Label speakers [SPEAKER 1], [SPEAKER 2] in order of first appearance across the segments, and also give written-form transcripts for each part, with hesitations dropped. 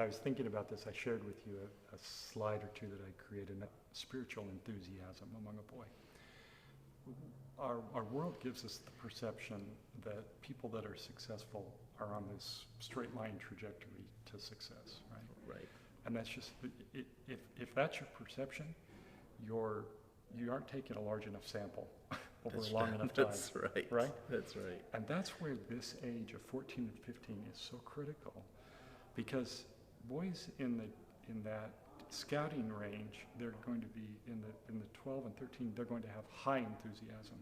[SPEAKER 1] I was thinking about this, I shared with you a slide or two that I created, spiritual enthusiasm among a boy. Our world gives us the perception that people that are successful are on this straight line trajectory to success, right?
[SPEAKER 2] Right.
[SPEAKER 1] And that's just, if that's your perception, you aren't taking a large enough sample over a long enough time.
[SPEAKER 2] That's right.
[SPEAKER 1] Right?
[SPEAKER 2] That's right.
[SPEAKER 1] And that's where this age of 14 and 15 is so critical, because boys in that scouting range, they're going to be in the 12 and 13, they're going to have high enthusiasm.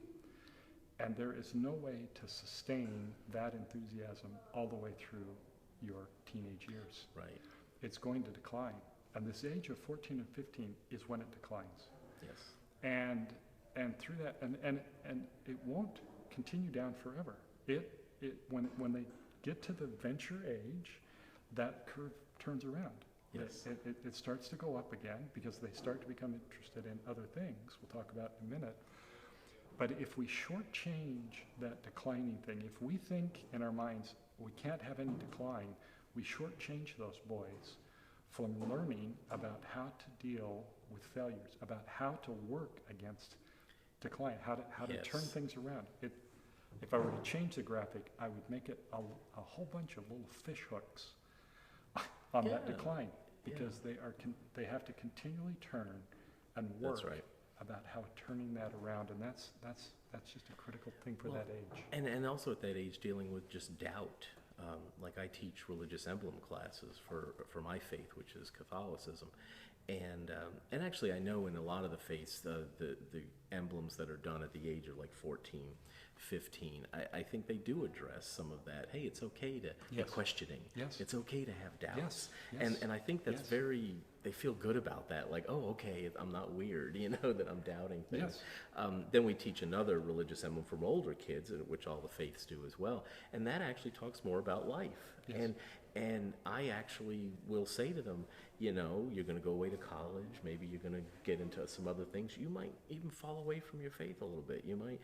[SPEAKER 1] And there is no way to sustain that enthusiasm all the way through your teenage years.
[SPEAKER 2] Right.
[SPEAKER 1] It's going to decline. And this age of 14 and 15 is when it declines.
[SPEAKER 2] Yes.
[SPEAKER 1] And through that, and it won't continue down forever. When they get to the venture age, that curve turns around.
[SPEAKER 2] Yes.
[SPEAKER 1] It starts to go up again because they start to become interested in other things we'll talk about in a minute. But if we shortchange that declining thing, if we think in our minds we can't have any decline, we shortchange those boys from learning about how to deal with failures, about how to work against decline, how to
[SPEAKER 2] Yes.
[SPEAKER 1] turn things around. If I were to change the graphic, I would make it a whole bunch of little fish hooks on that
[SPEAKER 2] Yeah.
[SPEAKER 1] decline, because they have to continually turn and work
[SPEAKER 2] That's right.
[SPEAKER 1] about how turning that around, and that's just a critical thing for that age.
[SPEAKER 2] And also at that age, dealing with just doubt. Like I teach religious emblem classes for my faith, which is Catholicism, and actually I know in a lot of the faiths, the emblems that are done at the age of like 14, 15, I think they do address some of that. Hey, it's okay to be
[SPEAKER 1] Yes.
[SPEAKER 2] questioning.
[SPEAKER 1] Yes.
[SPEAKER 2] It's okay to have doubts.
[SPEAKER 1] Yes. Yes.
[SPEAKER 2] And I think that's
[SPEAKER 1] Yes.
[SPEAKER 2] they feel good about that. Like, oh, okay, I'm not weird, that I'm doubting things.
[SPEAKER 1] Yes.
[SPEAKER 2] Then we teach another religious emblem from older kids, which all the faiths do as well. And that actually talks more about life.
[SPEAKER 1] Yes.
[SPEAKER 2] And I actually will say to them, you're going to go away to college. Maybe you're going to get into some other things. You might even fall away from your faith a little bit. You might,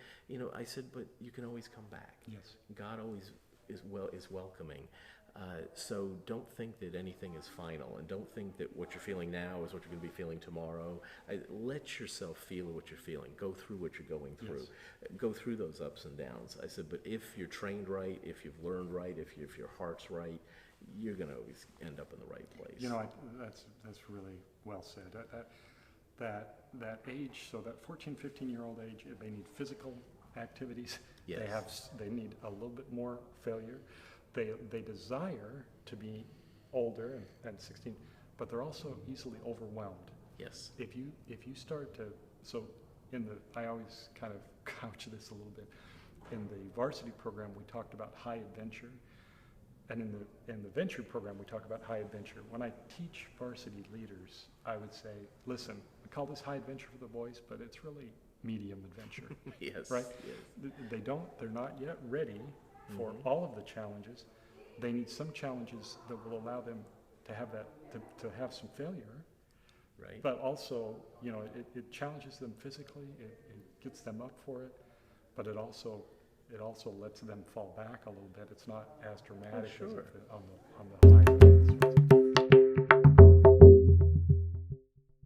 [SPEAKER 2] I said, but you can always come back.
[SPEAKER 1] Yes.
[SPEAKER 2] God always is welcoming. So don't think that anything is final, and don't think that what you're feeling now is what you're going to be feeling tomorrow. Let yourself feel what you're feeling. Go through what you're going through.
[SPEAKER 1] Yes.
[SPEAKER 2] Go through those ups and downs. I said, but if you're trained right, if you've learned right, if your heart's right, you're going to always end up in the right place.
[SPEAKER 1] That's really well said. That age, so that 14, 15-year-old age, they need physical activities.
[SPEAKER 2] Yes.
[SPEAKER 1] They need a little bit more failure. They desire to be older and 16, but they're also easily overwhelmed.
[SPEAKER 2] Yes.
[SPEAKER 1] If you start to, so I always kind of couch this a little bit. In the varsity program, we talked about high adventure, and in the venture program, we talk about high adventure. When I teach varsity leaders, I would say, listen, we call this high adventure for the boys, but it's really medium adventure.
[SPEAKER 2] Yes.
[SPEAKER 1] Right?
[SPEAKER 2] Yes.
[SPEAKER 1] They're not yet ready for all of the challenges. They need some challenges that will allow them to have to have some failure.
[SPEAKER 2] Right.
[SPEAKER 1] But also, it challenges them physically. It gets them up for it, but it also lets them fall back a little bit. It's not as dramatic
[SPEAKER 2] sure.
[SPEAKER 1] as on the high.